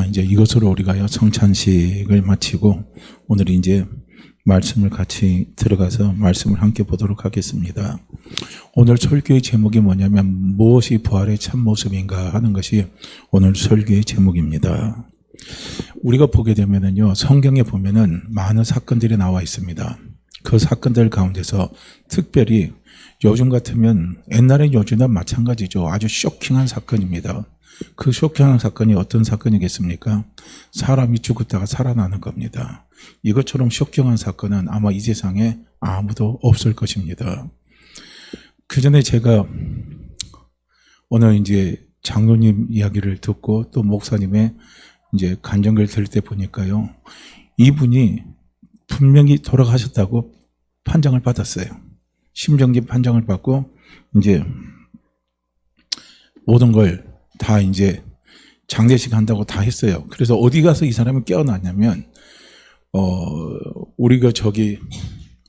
자, 이제 이것으로 우리가 성찬식을 마치고 오늘 이제 말씀을 같이 들어가서 말씀을 함께 보도록 하겠습니다. 오늘 설교의 제목이 뭐냐면 무엇이 부활의 참모습인가 하는 것이 오늘 설교의 제목입니다. 우리가 보게 되면은요, 성경에 보면은 많은 사건들이 나와 있습니다. 그 사건들 가운데서 특별히 요즘 같으면 옛날에 요즘과 마찬가지죠. 아주 쇼킹한 사건입니다. 그 쇼킹한 사건이 어떤 사건이겠습니까? 사람이 죽었다가 살아나는 겁니다. 이것처럼 쇼킹한 사건은 아마 이 세상에 아무도 없을 것입니다. 그 전에 제가 오늘 이제 장로님 이야기를 듣고 또 목사님의 이제 간증을 들을 때 보니까요, 이분이 분명히 돌아가셨다고 판정을 받았어요. 심정지 판정을 받고 이제 모든 걸 다 이제 장례식 한다고 다 했어요. 그래서 어디 가서 이 사람이 깨어났냐면 우리가 저기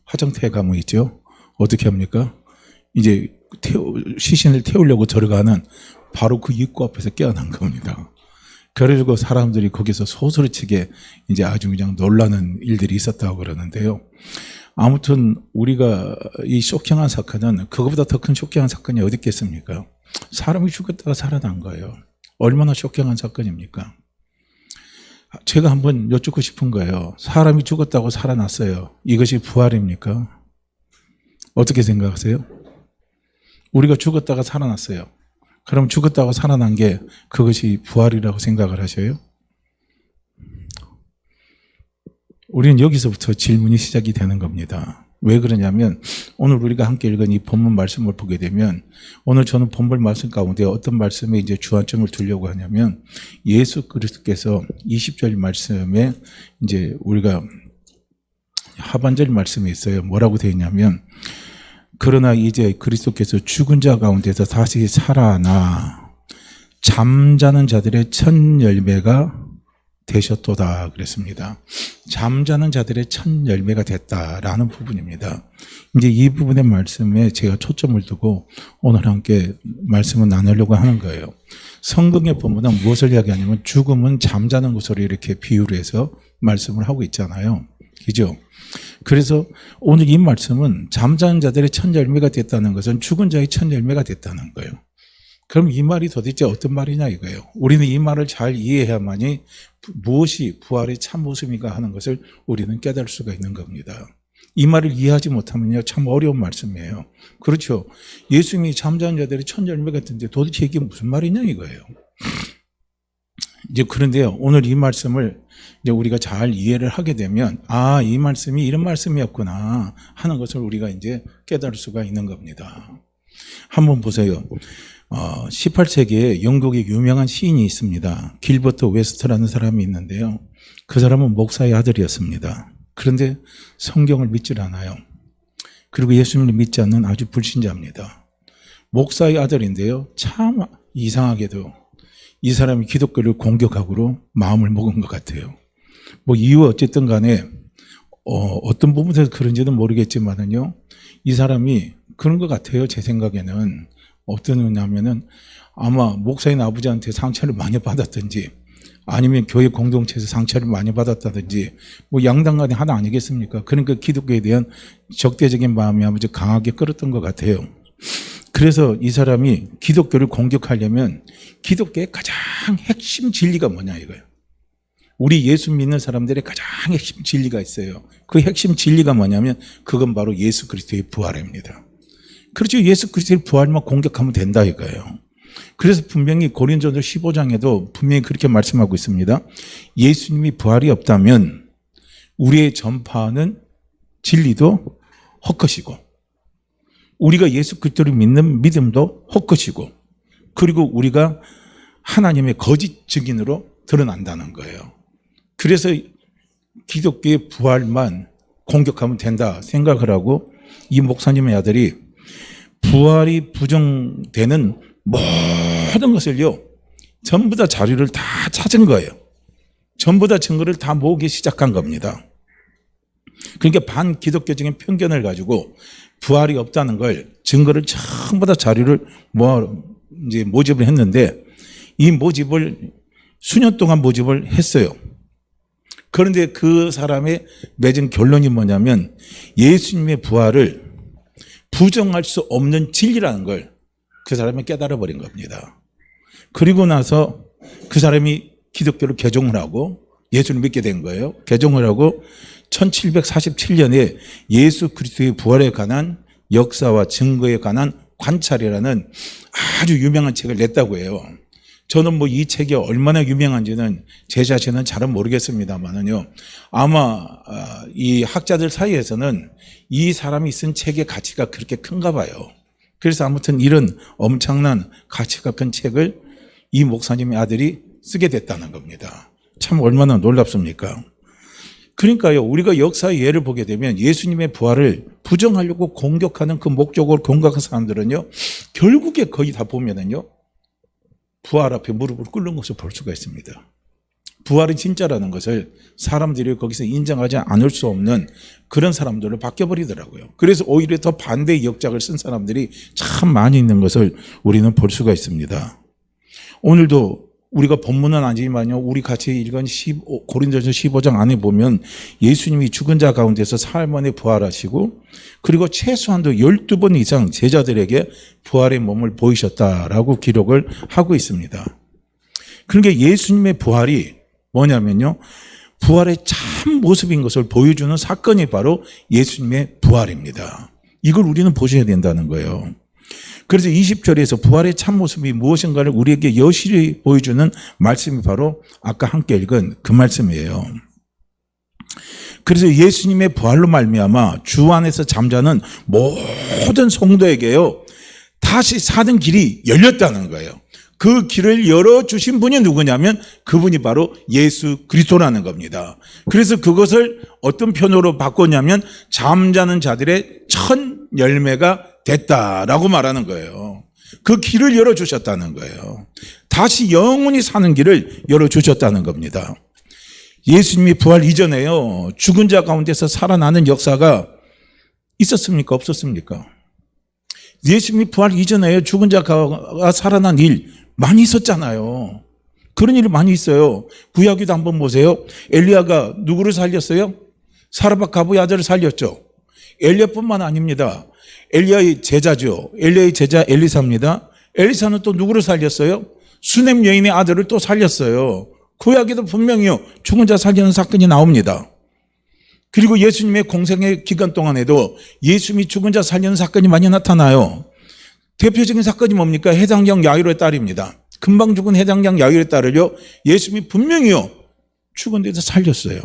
화정태 가문 있죠. 어떻게 합니까? 이제 시신을 태우려고 들어가는 바로 그 입구 앞에서 깨어난 겁니다. 그래가지고 사람들이 거기서 소스라치게 이제 아주 그냥 놀라는 일들이 있었다고 그러는데요. 아무튼 우리가 이 쇼킹한 사건은 그것보다 더 큰 쇼킹한 사건이 어디 있겠습니까? 사람이 죽었다가 살아난 거예요. 얼마나 쇼킹한 사건입니까? 제가 한번 여쭙고 싶은 거예요. 사람이 죽었다고 살아났어요. 이것이 부활입니까? 어떻게 생각하세요? 우리가 죽었다가 살아났어요. 그럼 죽었다고 살아난 게 그것이 부활이라고 생각을 하셔요? 우리는 여기서부터 질문이 시작이 되는 겁니다. 왜 그러냐면 오늘 우리가 함께 읽은 이 본문 말씀을 보게 되면 오늘 저는 본문 말씀 가운데 어떤 말씀에 이제 주안점을 두려고 하냐면 예수 그리스도께서 20절 말씀에 이제 우리가 하반절 말씀에 있어요. 뭐라고 되어 있냐면 그러나 이제 그리스도께서 죽은 자 가운데서 다시 살아나 잠자는 자들의 첫 열매가 되셨도다 그랬습니다. 잠자는 자들의 첫 열매가 됐다라는 부분입니다. 이제 이 부분의 말씀에 제가 초점을 두고 오늘 함께 말씀을 나누려고 하는 거예요. 성경의 본문은 무엇을 이야기하냐면 죽음은 잠자는 것으로 이렇게 비유를 해서 말씀을 하고 있잖아요. 그죠? 그래서 오늘 이 말씀은 잠자는 자들의 첫 열매가 됐다는 것은 죽은 자의 첫 열매가 됐다는 거예요. 그럼 이 말이 도대체 어떤 말이냐 이거예요. 우리는 이 말을 잘 이해해야만이 무엇이 부활의 참모습인가 하는 것을 우리는 깨달을 수가 있는 겁니다. 이 말을 이해하지 못하면요, 참 어려운 말씀이에요. 그렇죠. 예수님이 잠자는 자들의 첫 열매 같은데 도대체 이게 무슨 말이냐 이거예요. 이제 그런데요, 오늘 이 말씀을 이제 우리가 잘 이해를 하게 되면 아, 이 말씀이 이런 말씀이었구나 하는 것을 우리가 이제 깨달을 수가 있는 겁니다. 한번 보세요. 18세기에 영국의 유명한 시인이 있습니다. 길버트 웨스트라는 사람이 있는데요. 그 사람은 목사의 아들이었습니다. 그런데 성경을 믿질 않아요. 그리고 예수님을 믿지 않는 아주 불신자입니다. 목사의 아들인데요. 참 이상하게도 이 사람이 기독교를 공격하고 마음을 먹은 것 같아요. 뭐 이유 어쨌든 간에 어떤 부분에서 그런지는 모르겠지만은요, 이 사람이 그런 것 같아요. 제 생각에는 어떠냐면은 아마 목사인 아버지한테 상처를 많이 받았든지 아니면 교회 공동체에서 상처를 많이 받았다든지 뭐 양당간에 하나 아니겠습니까? 그러니까 기독교에 대한 적대적인 마음이 아주 강하게 끌었던 것 같아요. 그래서 이 사람이 기독교를 공격하려면 기독교의 가장 핵심 진리가 뭐냐 이거예요. 우리 예수 믿는 사람들의 가장 핵심 진리가 있어요. 그 핵심 진리가 뭐냐면 그건 바로 예수 그리스도의 부활입니다. 그렇죠. 예수 그리스도의 부활만 공격하면 된다 이거예요. 그래서 분명히 고린도전서 15장에도 분명히 그렇게 말씀하고 있습니다. 예수님이 부활이 없다면 우리의 전파하는 진리도 헛것이고 우리가 예수 그리스도를 믿는 믿음도 헛것이고 그리고 우리가 하나님의 거짓 증인으로 드러난다는 거예요. 그래서 기독교의 부활만 공격하면 된다 생각을 하고 이 목사님의 아들이 부활이 부정되는 모든 것을요, 전부 다 자료를 다 찾은 거예요. 전부 다 증거를 다 모으기 시작한 겁니다. 그러니까 반기독교적인 편견을 가지고 부활이 없다는 걸 증거를 전부 다 자료를 이제 모집을 했는데 이 모집을 수년 동안 모집을 했어요. 그런데 그 사람의 맺은 결론이 뭐냐면 예수님의 부활을 부정할 수 없는 진리라는 걸 그 사람이 깨달아 버린 겁니다. 그리고 나서 그 사람이 기독교를 개종을 하고 예수를 믿게 된 거예요. 개종을 하고 1747년에 예수 그리스도의 부활에 관한 역사와 증거에 관한 관찰이라는 아주 유명한 책을 냈다고 해요. 저는 뭐 이 책이 얼마나 유명한지는 제 자신은 잘은 모르겠습니다만은요. 아마 이 학자들 사이에서는 이 사람이 쓴 책의 가치가 그렇게 큰가 봐요. 그래서 아무튼 이런 엄청난 가치가 큰 책을 이 목사님의 아들이 쓰게 됐다는 겁니다. 참 얼마나 놀랍습니까? 그러니까요, 우리가 역사의 예를 보게 되면 예수님의 부활을 부정하려고 공격하는 그 목적을 공격한 사람들은요, 결국에 거의 다 보면은요, 부활 앞에 무릎을 꿇는 것을 볼 수가 있습니다. 부활이 진짜라는 것을 사람들이 거기서 인정하지 않을 수 없는 그런 사람들을 바뀌어버리더라고요. 그래서 오히려 더 반대의 역작을 쓴 사람들이 참 많이 있는 것을 우리는 볼 수가 있습니다. 오늘도 우리가 본문은 아니지만요, 우리 같이 읽은 고린도전서 15장 안에 보면 예수님이 죽은 자 가운데서 사흘 만에 부활하시고 그리고 최소한도 12번 이상 제자들에게 부활의 몸을 보이셨다라고 기록을 하고 있습니다. 그러니까 예수님의 부활이 뭐냐면요, 부활의 참 모습인 것을 보여주는 사건이 바로 예수님의 부활입니다. 이걸 우리는 보셔야 된다는 거예요. 그래서 20절에서 부활의 참모습이 무엇인가를 우리에게 여실히 보여주는 말씀이 바로 아까 함께 읽은 그 말씀이에요. 그래서 예수님의 부활로 말미암아 주 안에서 잠자는 모든 성도에게요, 다시 사는 길이 열렸다는 거예요. 그 길을 열어주신 분이 누구냐면 그분이 바로 예수 그리스도라는 겁니다. 그래서 그것을 어떤 표현으로 바꿨냐면 잠자는 자들의 첫 열매가 됐다라고 말하는 거예요. 그 길을 열어주셨다는 거예요. 다시 영원히 사는 길을 열어주셨다는 겁니다. 예수님이 부활 이전에요, 죽은 자 가운데서 살아나는 역사가 있었습니까? 없었습니까? 예수님이 부활 이전에요, 죽은 자가 살아난 일 많이 있었잖아요. 그런 일이 많이 있어요. 구약기도 한번 보세요. 엘리야가 누구를 살렸어요? 사르밧 가부의 아들을 살렸죠. 엘리야뿐만 아닙니다. 엘리야의 제자죠. 엘리야의 제자 엘리사입니다. 엘리사는 또 누구를 살렸어요? 수넴 여인의 아들을 또 살렸어요. 구약에도 분명히요, 죽은 자 살리는 사건이 나옵니다. 그리고 예수님의 공생의 기간 동안에도 예수님이 죽은 자 살리는 사건이 많이 나타나요. 대표적인 사건이 뭡니까? 해당장 야이로의 딸입니다. 금방 죽은 해당장 야이로의 딸을요, 예수님이 분명히요, 죽은 데서 살렸어요.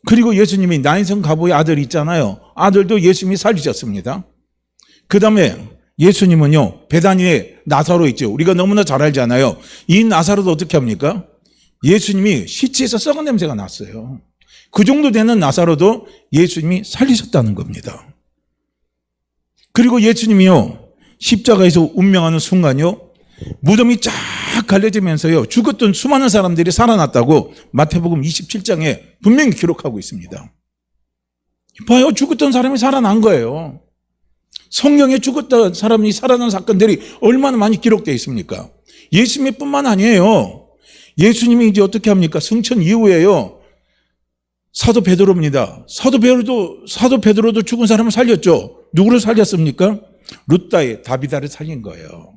그리고 예수님이 나인성 가보의 아들 있잖아요. 아들도 예수님이 살리셨습니다. 그 다음에 예수님은요, 베다니에 나사로 있죠. 우리가 너무나 잘 알잖아요. 이 나사로도 어떻게 합니까? 예수님이 시체에서 썩은 냄새가 났어요. 그 정도 되는 나사로도 예수님이 살리셨다는 겁니다. 그리고 예수님이요, 십자가에서 운명하는 순간요, 무덤이 쫙 갈려지면서요, 죽었던 수많은 사람들이 살아났다고 마태복음 27장에 분명히 기록하고 있습니다. 봐요, 죽었던 사람이 살아난 거예요. 성경에 죽었던 사람이 살아난 사건들이 얼마나 많이 기록되어 있습니까? 예수님 뿐만 아니에요. 예수님이 이제 어떻게 합니까? 승천 이후에요, 사도 베드로입니다. 사도 베드로도 죽은 사람을 살렸죠. 누구를 살렸습니까? 룻다의 다비다를 살린 거예요.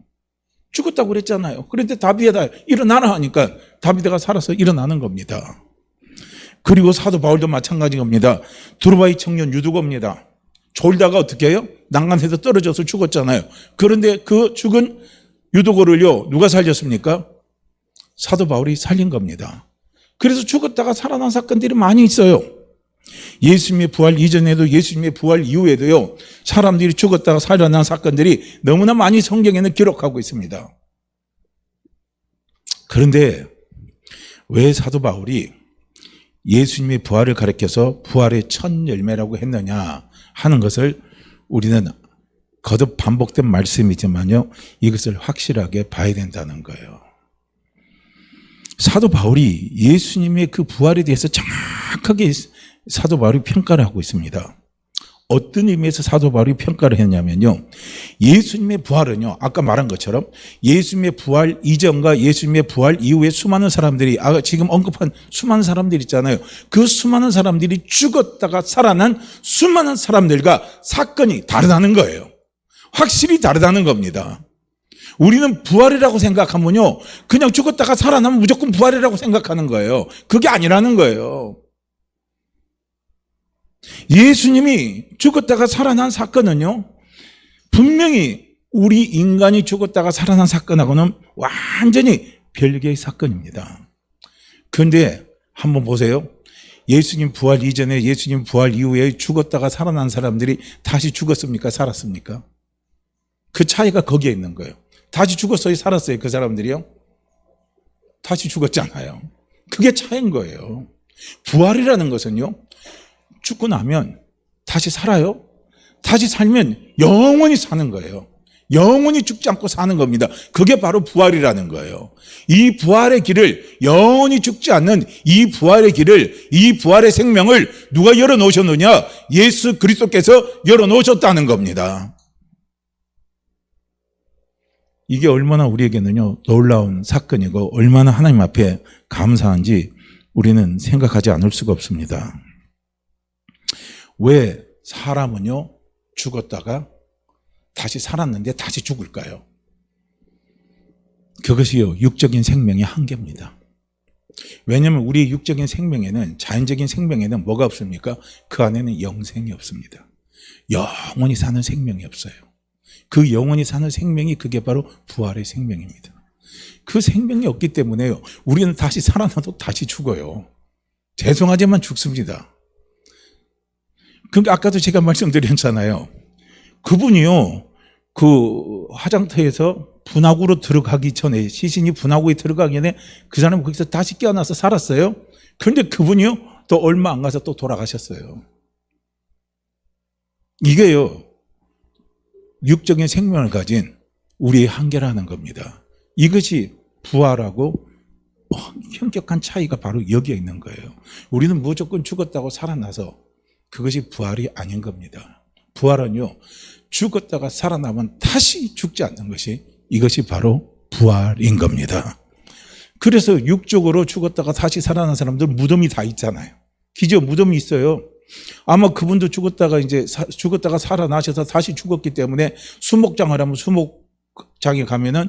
죽었다고 그랬잖아요. 그런데 다비다 일어나라 하니까 다비다가 살아서 일어나는 겁니다. 그리고 사도 바울도 마찬가지 겁니다. 두르바이 청년 유두고입니다. 졸다가 어떻게 해요? 난간에서 떨어져서 죽었잖아요. 그런데 그 죽은 유두고를요, 누가 살렸습니까? 사도 바울이 살린 겁니다. 그래서 죽었다가 살아난 사건들이 많이 있어요. 예수님의 부활 이전에도 예수님의 부활 이후에도요, 사람들이 죽었다가 살아난 사건들이 너무나 많이 성경에는 기록하고 있습니다. 그런데 왜 사도 바울이 예수님의 부활을 가리켜서 부활의 첫 열매라고 했느냐 하는 것을 우리는 거듭 반복된 말씀이지만요, 이것을 확실하게 봐야 된다는 거예요. 사도 바울이 예수님의 그 부활에 대해서 정확하게 사도 바울이 평가를 하고 있습니다. 어떤 의미에서 사도 바울이 평가를 했냐면요. 예수님의 부활은요. 아까 말한 것처럼 예수님의 부활 이전과 예수님의 부활 이후에 수많은 사람들이 지금 언급한 수많은 사람들 있잖아요. 그 수많은 사람들이 죽었다가 살아난 수많은 사람들과 사건이 다르다는 거예요. 확실히 다르다는 겁니다. 우리는 부활이라고 생각하면요. 그냥 죽었다가 살아나면 무조건 부활이라고 생각하는 거예요. 그게 아니라는 거예요. 예수님이 죽었다가 살아난 사건은요, 분명히 우리 인간이 죽었다가 살아난 사건하고는 완전히 별개의 사건입니다. 그런데 한번 보세요. 예수님 부활 이전에 예수님 부활 이후에 죽었다가 살아난 사람들이 다시 죽었습니까? 살았습니까? 그 차이가 거기에 있는 거예요. 다시 죽었어요? 살았어요? 그 사람들이요? 다시 죽었잖아요. 그게 차이인 거예요. 부활이라는 것은요, 죽고 나면 다시 살아요. 다시 살면 영원히 사는 거예요. 영원히 죽지 않고 사는 겁니다. 그게 바로 부활이라는 거예요. 이 부활의 길을, 영원히 죽지 않는 이 부활의 길을, 이 부활의 생명을 누가 열어놓으셨느냐? 예수 그리스도께서 열어놓으셨다는 겁니다. 이게 얼마나 우리에게는요, 놀라운 사건이고 얼마나 하나님 앞에 감사한지 우리는 생각하지 않을 수가 없습니다. 왜 사람은요, 죽었다가 다시 살았는데 다시 죽을까요? 그것이요, 육적인 생명의 한계입니다. 왜냐하면 우리 육적인 생명에는, 자연적인 생명에는 뭐가 없습니까? 그 안에는 영생이 없습니다. 영원히 사는 생명이 없어요. 그 영원히 사는 생명이 그게 바로 부활의 생명입니다. 그 생명이 없기 때문에요, 우리는 다시 살아나도 다시 죽어요. 죄송하지만 죽습니다. 그러니까 아까도 제가 말씀드렸잖아요. 그분이요, 그 화장터에서 분화구로 들어가기 전에, 시신이 분화구에 들어가기 전에 그 사람은 거기서 다시 깨어나서 살았어요. 그런데 그분이요, 또 얼마 안 가서 또 돌아가셨어요. 이게요, 육적인 생명을 가진 우리의 한계라는 겁니다. 이것이 부활하고 현격한 차이가 바로 여기에 있는 거예요. 우리는 무조건 죽었다고 살아나서 그것이 부활이 아닌 겁니다. 부활은요, 죽었다가 살아나면 다시 죽지 않는 것이, 이것이 바로 부활인 겁니다. 그래서 육적으로 죽었다가 다시 살아난 사람들 무덤이 다 있잖아요. 기저 무덤이 있어요. 아마 그분도 죽었다가 살아나셔서 다시 죽었기 때문에 수목장을 하면 수목장에 가면은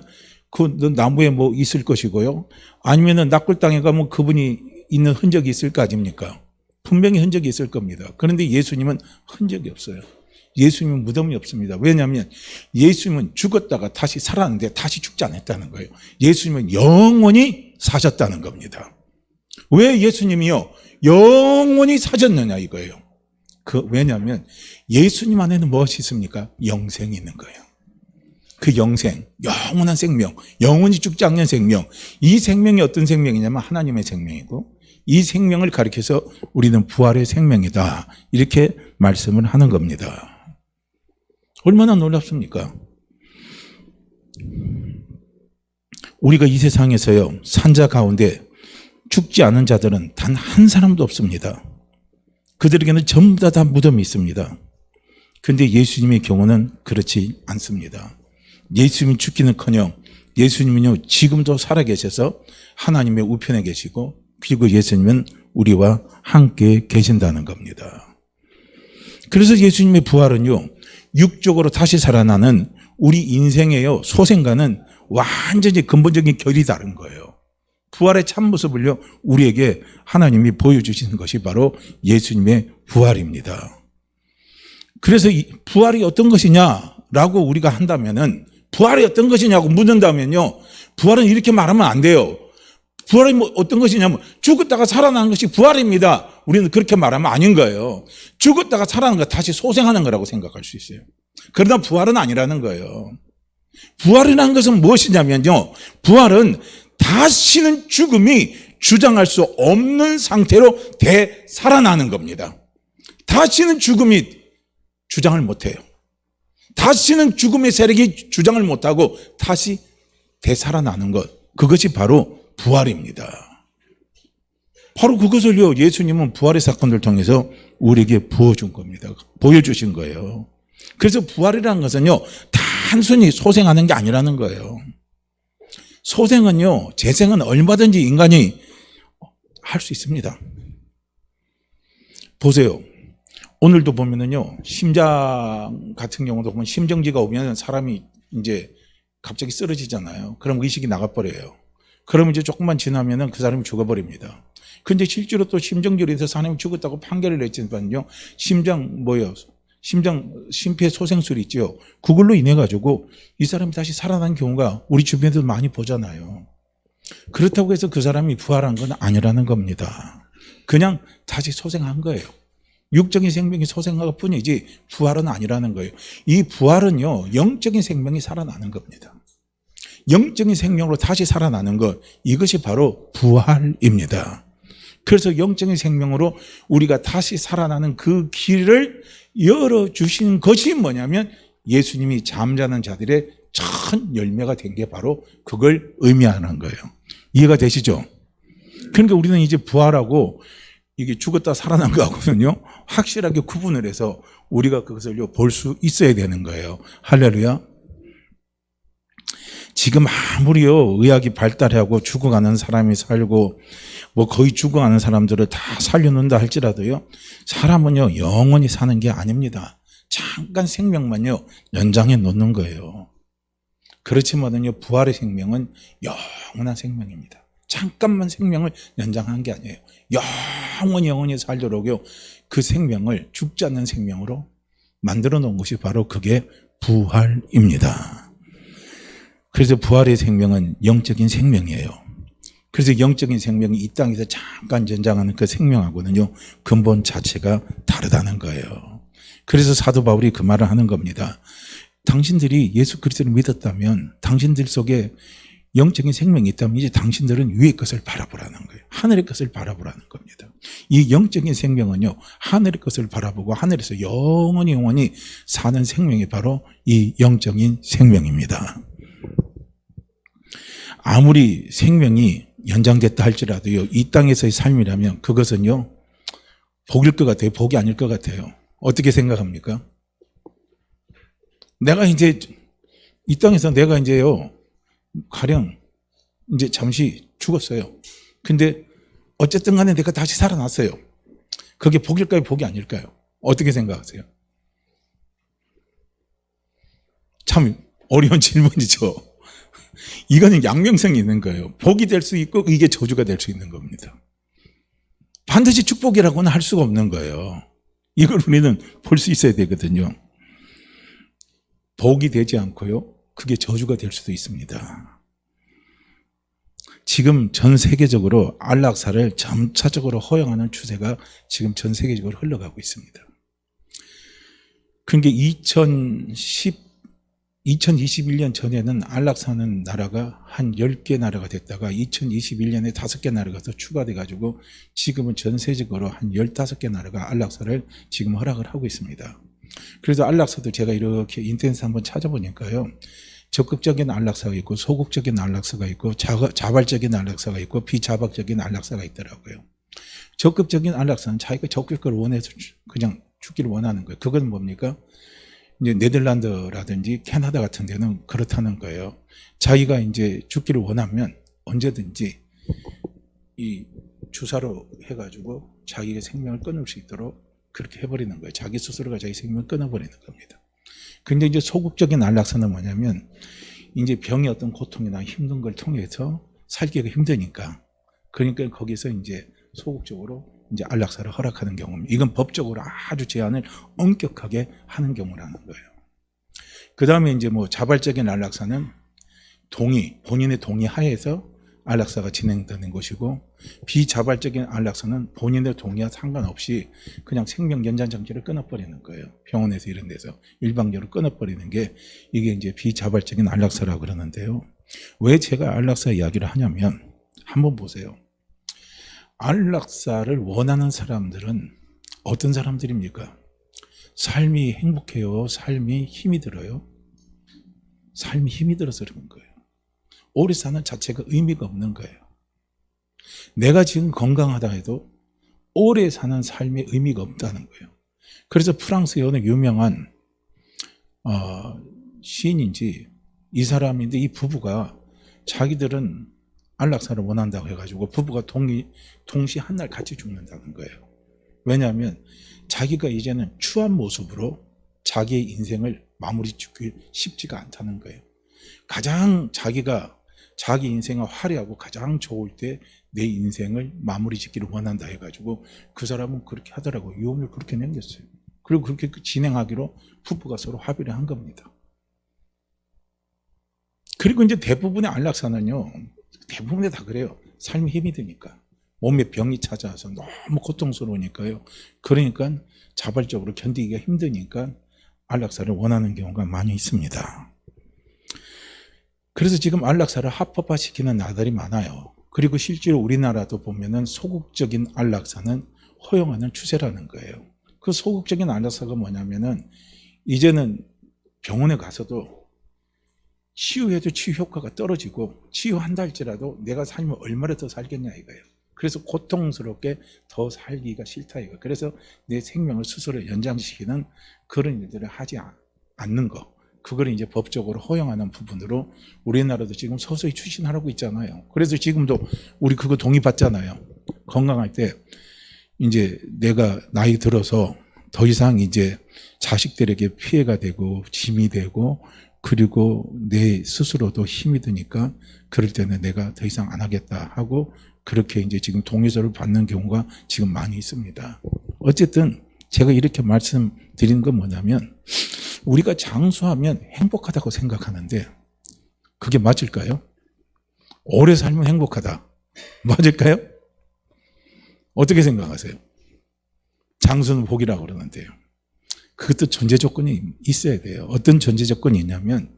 그 나무에 뭐 있을 것이고요. 아니면은 납골 땅에 가면 그분이 있는 흔적이 있을 거 아닙니까? 분명히 흔적이 있을 겁니다. 그런데 예수님은 흔적이 없어요. 예수님은 무덤이 없습니다. 왜냐하면 예수님은 죽었다가 다시 살았는데 다시 죽지 않았다는 거예요. 예수님은 영원히 사셨다는 겁니다. 왜 예수님이요, 영원히 사셨느냐 이거예요. 왜냐하면 예수님 안에는 무엇이 있습니까? 영생이 있는 거예요. 그 영생, 영원한 생명, 영원히 죽지 않는 생명. 이 생명이 어떤 생명이냐면 하나님의 생명이고, 이 생명을 가리켜서 우리는 부활의 생명이다, 이렇게 말씀을 하는 겁니다. 얼마나 놀랍습니까? 우리가 이 세상에서요, 산자 가운데 죽지 않은 자들은 단 한 사람도 없습니다. 그들에게는 전부 다 무덤이 있습니다. 그런데 예수님의 경우는 그렇지 않습니다. 예수님이 죽기는커녕 예수님은요, 지금도 살아계셔서 하나님의 우편에 계시고, 그리고 예수님은 우리와 함께 계신다는 겁니다. 그래서 예수님의 부활은요, 육적으로 다시 살아나는 우리 인생의 소생과는 완전히 근본적인 결이 다른 거예요. 부활의 참모습을요, 우리에게 하나님이 보여주시는 것이 바로 예수님의 부활입니다. 그래서 이 부활이 어떤 것이냐라고 우리가 한다면은, 부활이 어떤 것이냐고 묻는다면요, 부활은 이렇게 말하면 안 돼요. 부활이 뭐 어떤 것이냐면 죽었다가 살아나는 것이 부활입니다. 우리는 그렇게 말하면 아닌 거예요. 죽었다가 살아나는 거 다시 소생하는 거라고 생각할 수 있어요. 그러나 부활은 아니라는 거예요. 부활이라는 것은 무엇이냐면요, 부활은 다시는 죽음이 주장할 수 없는 상태로 되살아나는 겁니다. 다시는 죽음이 주장을 못해요. 다시는 죽음의 세력이 주장을 못하고 다시 되살아나는 것, 그것이 바로 부활입니다. 바로 그것을요, 예수님은 부활의 사건을 통해서 우리에게 부어준 겁니다. 보여주신 거예요. 그래서 부활이라는 것은요, 단순히 소생하는 게 아니라는 거예요. 소생은요, 재생은 얼마든지 인간이 할 수 있습니다. 보세요. 오늘도 보면은요, 심장 같은 경우도 보면 심정지가 오면 사람이 이제 갑자기 쓰러지잖아요. 그럼 의식이 나가버려요. 그러면 이제 조금만 지나면은 그 사람이 죽어버립니다. 근데 실제로 또 심정지로 사람이 죽었다고 판결을 냈지만요, 심폐소생술 있죠. 그걸로 인해 가지고 이 사람이 다시 살아난 경우가 우리 주변에도 많이 보잖아요. 그렇다고 해서 그 사람이 부활한 건 아니라는 겁니다. 그냥 다시 소생한 거예요. 육적인 생명이 소생한 뿐이지 부활은 아니라는 거예요. 이 부활은요, 영적인 생명이 살아나는 겁니다. 영적인 생명으로 다시 살아나는 것, 이것이 바로 부활입니다. 그래서 영적인 생명으로 우리가 다시 살아나는 그 길을 열어주신 것이 뭐냐면 예수님이 잠자는 자들의 첫 열매가 된 게 바로 그걸 의미하는 거예요. 이해가 되시죠? 그러니까 우리는 이제 부활하고 이게 죽었다 살아난 거하고는요, 확실하게 구분을 해서 우리가 그것을 볼 수 있어야 되는 거예요. 할렐루야. 지금 아무리요, 의학이 발달하고 죽어가는 사람이 살고, 거의 죽어가는 사람들을 다 살려놓는다 할지라도요, 사람은요, 영원히 사는 게 아닙니다. 잠깐 생명만요, 연장해 놓는 거예요. 그렇지만은요, 부활의 생명은 영원한 생명입니다. 잠깐만 생명을 연장한 게 아니에요. 영원히 살도록요, 그 생명을 죽지 않는 생명으로 만들어 놓은 것이 바로 그게 부활입니다. 그래서 부활의 생명은 영적인 생명이에요. 그래서 영적인 생명이 이 땅에서 잠깐 연장하는 그 생명하고는요, 근본 자체가 다르다는 거예요. 그래서 사도 바울이 그 말을 하는 겁니다. 당신들이 예수 그리스도를 믿었다면, 당신들 속에 영적인 생명이 있다면 이제 당신들은 위의 것을 바라보라는 거예요. 하늘의 것을 바라보라는 겁니다. 이 영적인 생명은요, 하늘의 것을 바라보고 하늘에서 영원히 사는 생명이 바로 이 영적인 생명입니다. 아무리 생명이 연장됐다 할지라도요, 이 땅에서의 삶이라면 그것은요, 복일 것 같아요? 복이 아닐 것 같아요? 어떻게 생각합니까? 내가 이제 이 땅에서 내가 이제요, 가령 이제 잠시 죽었어요. 근데 어쨌든 간에 내가 다시 살아났어요. 그게 복일까요? 복이 아닐까요? 어떻게 생각하세요? 참 어려운 질문이죠. 이거는 양면성이 있는 거예요. 복이 될 수 있고 이게 저주가 될 수 있는 겁니다. 반드시 축복이라고는 할 수가 없는 거예요. 이걸 우리는 볼 수 있어야 되거든요. 복이 되지 않고요, 그게 저주가 될 수도 있습니다. 지금 전 세계적으로 안락사를 점차적으로 허용하는 추세가 지금 전 세계적으로 흘러가고 있습니다. 그러니까 2021년 전에는 안락사는 나라가 한 10개 나라가 됐다가 2021년에 5개 나라가 더 추가돼가지고 지금은 전 세계적으로 한 15개 나라가 안락사를 지금 허락을 하고 있습니다. 그래서 안락사도 제가 이렇게 인터넷에 한번 찾아보니까요, 적극적인 안락사가 있고 소극적인 안락사가 있고 자발적인 안락사가 있고 비자발적인 안락사가 있더라고요. 적극적인 안락사는 자기가 적극을 원해서 그냥 죽기를 원하는 거예요. 그건 뭡니까? 이제 네덜란드라든지 캐나다 같은 데는 그렇다는 거예요. 자기가 이제 죽기를 원하면 언제든지 이 주사로 해가지고 자기의 생명을 끊을 수 있도록 그렇게 해버리는 거예요. 자기 스스로가 자기 생명을 끊어버리는 겁니다. 근데 이제 소극적인 안락사는 뭐냐면, 이제 병의 어떤 고통이나 힘든 걸 통해서 살기가 힘드니까, 그러니까 거기서 이제 소극적으로 이제 안락사를 허락하는 경우입니다. 이건 법적으로 아주 제한을 엄격하게 하는 경우라는 거예요. 그 다음에 이제 자발적인 안락사는 본인의 동의 하에서 안락사가 진행되는 것이고, 비자발적인 안락사는 본인의 동의와 상관없이 그냥 생명 연장 장치를 끊어버리는 거예요. 병원에서 이런 데서 일방적으로 끊어버리는 게 이게 이제 비자발적인 안락사라고 그러는데요. 왜 제가 안락사 이야기를 하냐면, 한번 보세요. 안락사를 원하는 사람들은 어떤 사람들입니까? 삶이 행복해요? 삶이 힘이 들어요? 삶이 힘이 들어서 그런 거예요. 오래 사는 자체가 의미가 없는 거예요. 내가 지금 건강하다 해도 오래 사는 삶의 의미가 없다는 거예요. 그래서 프랑스의 어느 유명한 시인인지 이 사람인데 이 부부가 자기들은 안락사를 원한다고 해가지고 부부가 동시 한 날 같이 죽는다는 거예요. 왜냐하면 자기가 이제는 추한 모습으로 자기의 인생을 마무리 짓기 쉽지가 않다는 거예요. 가장 자기가 자기 인생을 화려하고 가장 좋을 때 내 인생을 마무리 짓기를 원한다 해가지고 그 사람은 그렇게 하더라고요. 유언을 그렇게 남겼어요. 그리고 그렇게 진행하기로 부부가 서로 합의를 한 겁니다. 그리고 이제 대부분의 안락사는요, 대부분이 다 그래요. 삶이 힘이 드니까. 몸에 병이 찾아와서 너무 고통스러우니까요. 그러니까 자발적으로 견디기가 힘드니까 안락사를 원하는 경우가 많이 있습니다. 그래서 지금 안락사를 합법화시키는 나라들이 많아요. 그리고 실제로 우리나라도 보면은 소극적인 안락사는 허용하는 추세라는 거예요. 그 소극적인 안락사가 뭐냐면은 이제는 병원에 가서도 치유해도 치유 효과가 떨어지고 치유한다 할지라도 내가 살면 얼마나 더 살겠냐 이거예요. 그래서 고통스럽게 더 살기가 싫다 이거예요. 그래서 내 생명을 스스로 연장시키는 그런 일들을 하지 않는 거. 그걸 이제 법적으로 허용하는 부분으로 우리나라도 지금 서서히 추진하고 있잖아요. 그래서 지금도 우리 그거 동의받잖아요. 건강할 때 이제 내가 나이 들어서 더 이상 이제 자식들에게 피해가 되고 짐이 되고 그리고 내 스스로도 힘이 드니까 그럴 때는 내가 더 이상 안 하겠다 하고 그렇게 이제 지금 동의서를 받는 경우가 지금 많이 있습니다. 어쨌든 제가 이렇게 말씀드린 건 뭐냐면 우리가 장수하면 행복하다고 생각하는데 그게 맞을까요? 오래 살면 행복하다. 맞을까요? 어떻게 생각하세요? 장수는 복이라고 그러는데요. 그것도 전제 조건이 있어야 돼요. 어떤 전제 조건이 있냐면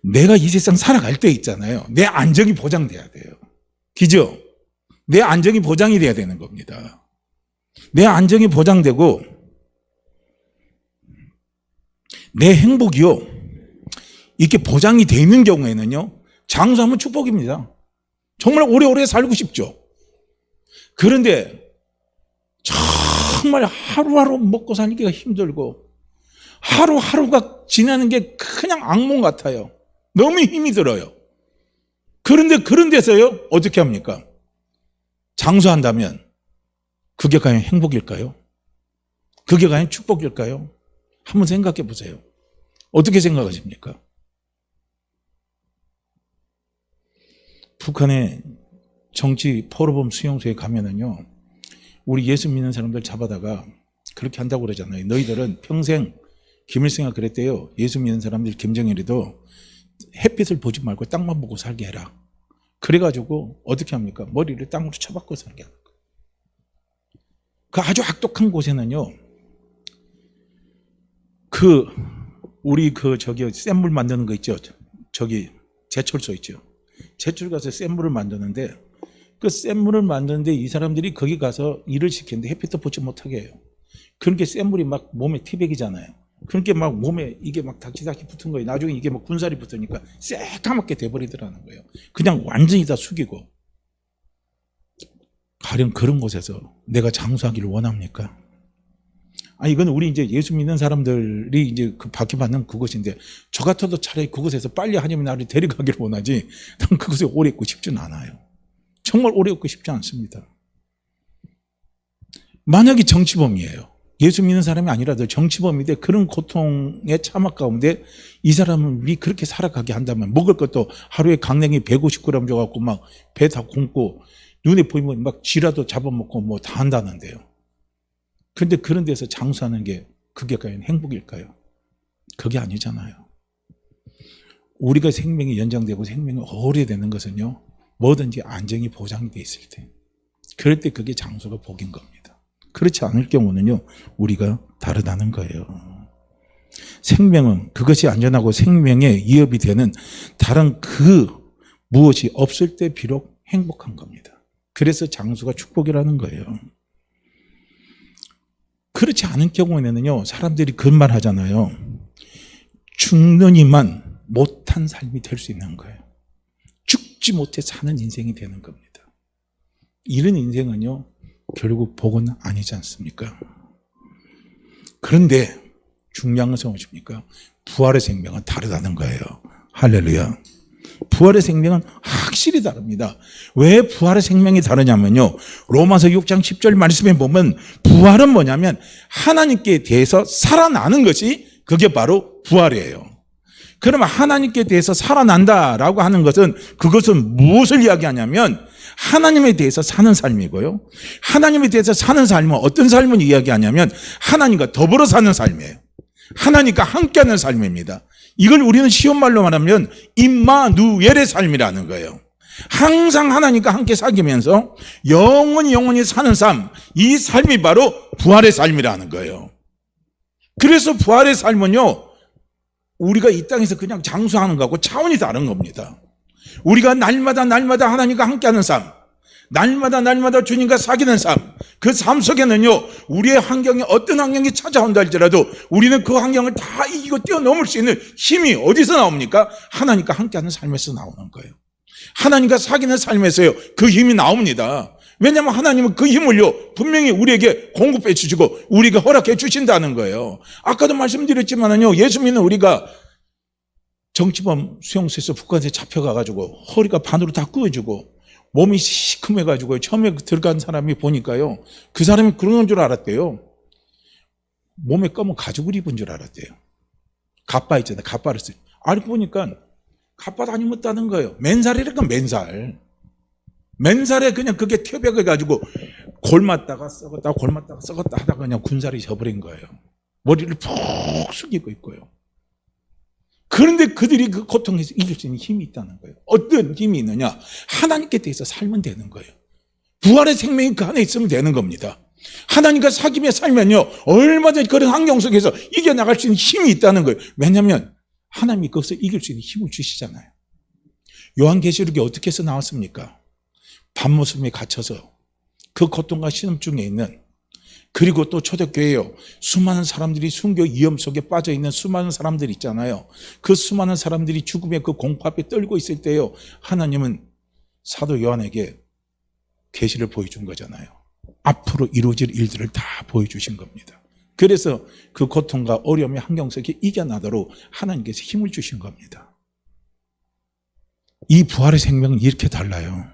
내가 이 세상 살아갈 때 있잖아요. 내 안정이 보장돼야 돼요. 그죠? 내 안정이 보장이 돼야 되는 겁니다. 내 안정이 보장되고 내 행복이요 이렇게 보장이 돼 있는 경우에는요 장수하면 축복입니다. 정말 오래오래 살고 싶죠. 그런데 정말 하루하루 먹고 살기가 힘들고 하루하루가 지나는 게 그냥 악몽 같아요. 너무 힘이 들어요. 그런데 그런 데서요 어떻게 합니까? 장수한다면 그게 과연 행복일까요? 그게 과연 축복일까요? 한번 생각해 보세요. 어떻게 생각하십니까? 북한의 정치 포로범 수용소에 가면은요, 우리 예수 믿는 사람들 잡아다가 그렇게 한다고 그러잖아요. 너희들은 평생, 김일성이 그랬대요. 예수 믿는 사람들 김정일이도 햇빛을 보지 말고 땅만 보고 살게 해라. 그래가지고 어떻게 합니까? 머리를 땅으로 쳐박고 살게 하는 거예요. 그 아주 악독한 곳에는요, 우리 센물 만드는 거 있죠. 제철소 있죠. 제철 가서 센물을 만드는데 그 센물을 만드는데 이 사람들이 거기 가서 일을 시키는데 햇빛도 보지 못하게 해요. 그렇게 센물이 막 몸에 티백이잖아요. 그렇게 막 몸에 이게 막 닥치닥치 붙은 거예요. 나중에 이게 막 군살이 붙으니까 새까맣게 돼버리더라는 거예요. 그냥 완전히 다 숙이고. 가령 그런 곳에서 내가 장수하기를 원합니까? 이건 우리 이제 예수 믿는 사람들이 이제 그 박해받는 그것인데 저 같아도 차라리 그곳에서 빨리 하나님이 나를 데려가기를 원하지 난 그곳에 오래 있고 싶지는 않아요. 정말 오래 있고 싶지 않습니다. 만약에 정치범이에요. 예수 믿는 사람이 아니라도 정치범인데 그런 고통의 참악 가운데 이 사람을 그렇게 살아가게 한다면 먹을 것도 하루에 강냉이 150g 줘갖고 막 배 다 굶고 눈에 보이면 막 쥐라도 잡아먹고 뭐 다 한다는데요. 그런데 그런 데서 장수하는 게 그게 과연 행복일까요? 그게 아니잖아요. 우리가 생명이 연장되고 생명이 오래되는 것은요. 뭐든지 안정이 보장이 돼 있을 때. 그럴 때 그게 장수가 복인 겁니다. 그렇지 않을 경우는요. 우리가 다르다는 거예요. 생명은 그것이 안전하고 생명의 위협이 되는 다른 그 무엇이 없을 때 비록 행복한 겁니다. 그래서 장수가 축복이라는 거예요. 그렇지 않은 경우에는요, 사람들이 그런 말 하잖아요. 죽느니만 못한 삶이 될 수 있는 거예요. 죽지 못해 사는 인생이 되는 겁니다. 이런 인생은요, 결국 복은 아니지 않습니까? 그런데 중요한 것은 무엇입니까? 부활의 생명은 다르다는 거예요. 할렐루야. 부활의 생명은 확실히 다릅니다. 왜 부활의 생명이 다르냐면요, 로마서 6장 10절 말씀에 보면 부활은 뭐냐면 하나님께 대해서 살아나는 것이 그게 바로 부활이에요. 그러면 하나님께 대해서 살아난다라고 하는 것은 그것은 무엇을 이야기하냐면 하나님에 대해서 사는 삶이고요. 하나님에 대해서 사는 삶은 어떤 삶을 이야기하냐면 하나님과 더불어 사는 삶이에요. 하나님과 함께하는 삶입니다. 이걸 우리는 쉬운 말로 말하면 임마누엘의 삶이라는 거예요. 항상 하나님과 함께 사귀면서 영원히 사는 삶, 이 삶이 바로 부활의 삶이라는 거예요. 그래서 부활의 삶은요, 우리가 이 땅에서 그냥 장수하는 것하고 차원이 다른 겁니다. 우리가 날마다 하나님과 함께하는 삶, 날마다 주님과 사귀는 삶, 그 삶 속에는요, 우리의 환경이 어떤 환경이 찾아온다 할지라도 우리는 그 환경을 다 이기고 뛰어넘을 수 있는 힘이 어디서 나옵니까? 하나님과 함께하는 삶에서 나오는 거예요. 하나님과 사귀는 삶에서요, 그 힘이 나옵니다. 왜냐하면 하나님은 그 힘을요, 분명히 우리에게 공급해 주시고 우리에게 허락해 주신다는 거예요. 아까도 말씀드렸지만은요, 예수 믿는 우리가 정치범 수용소에서 북한에 잡혀가가지고 허리가 반으로 다 끊어지고 몸이 시큼해가지고 처음에 들어간 사람이 보니까요, 그 사람이 그런 줄 알았대요. 몸에 검은 가죽을 입은 줄 알았대요. 갑바 있잖아요. 갑바를 쓰. 알고 보니까 갑바도 안 입었다는 거예요. 맨살이니까 맨살. 맨살에 그냥 그게 태벽해가지고 골맞다가 썩었다 하다가 그냥 군살이 져버린 거예요. 머리를 푹 숙이고 있고요. 그런데 그들이 그 고통에서 이길 수 있는 힘이 있다는 거예요. 어떤 힘이 있느냐? 하나님께 대해서 살면 되는 거예요. 부활의 생명이 그 안에 있으면 되는 겁니다. 하나님과 사귀며 살면요, 얼마든지 그런 환경 속에서 이겨나갈 수 있는 힘이 있다는 거예요. 왜냐하면 하나님이 거기서 이길 수 있는 힘을 주시잖아요. 요한계시록이 어떻게 해서 나왔습니까? 밤모습에 갇혀서 그 고통과 신음 중에 있는, 그리고 또 초대교회요, 수많은 사람들이 순교 위험 속에 빠져있는 수많은 사람들이 있잖아요. 그 수많은 사람들이 죽음의 그 공포 앞에 떨고 있을 때요, 하나님은 사도 요한에게 계시를 보여준 거잖아요. 앞으로 이루어질 일들을 다 보여주신 겁니다. 그래서 그 고통과 어려움의 환경 속에 이겨나도록 하나님께서 힘을 주신 겁니다. 이 부활의 생명은 이렇게 달라요.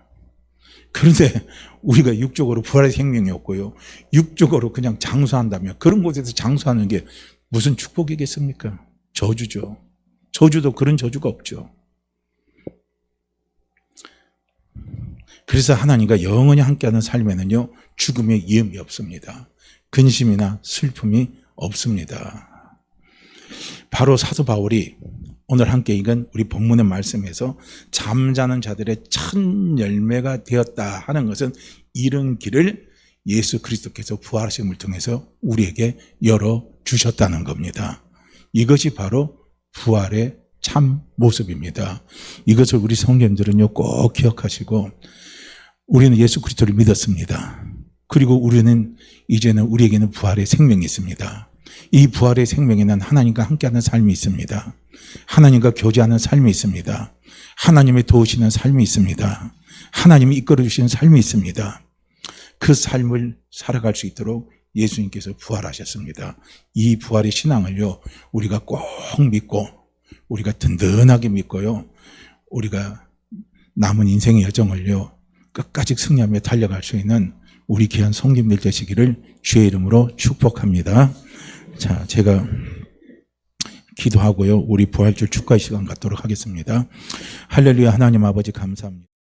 그런데 우리가 육적으로 부활의 생명이 없고요, 육적으로 그냥 장수한다면 그런 곳에서 장수하는 게 무슨 축복이겠습니까? 저주죠. 저주도 그런 저주가 없죠. 그래서 하나님과 영원히 함께하는 삶에는요, 죽음의 위험이 없습니다. 근심이나 슬픔이 없습니다. 바로 사도 바울이 오늘 함께 읽은 우리 본문의 말씀에서 잠자는 자들의 첫 열매가 되었다 하는 것은 이런 길을 예수 그리스도께서 부활하심을 통해서 우리에게 열어주셨다는 겁니다. 이것이 바로 부활의 참 모습입니다. 이것을 우리 성도님들은요, 꼭 기억하시고, 우리는 예수 그리스도를 믿었습니다. 그리고 우리는 이제는 우리에게는 부활의 생명이 있습니다. 이 부활의 생명에는 하나님과 함께하는 삶이 있습니다. 하나님과 교제하는 삶이 있습니다. 하나님의 도우시는 삶이 있습니다. 하나님이 이끌어주시는 삶이 있습니다. 그 삶을 살아갈 수 있도록 예수님께서 부활하셨습니다. 이 부활의 신앙을요, 우리가 꼭 믿고, 우리가 든든하게 믿고요, 우리가 남은 인생의 여정을요, 끝까지 승리하며 달려갈 수 있는 우리 귀한 성도님들 되시기를 주의 이름으로 축복합니다. 자, 제가 기도하고요, 우리 부활절 축가의 시간 갖도록 하겠습니다. 할렐루야. 하나님 아버지 감사합니다.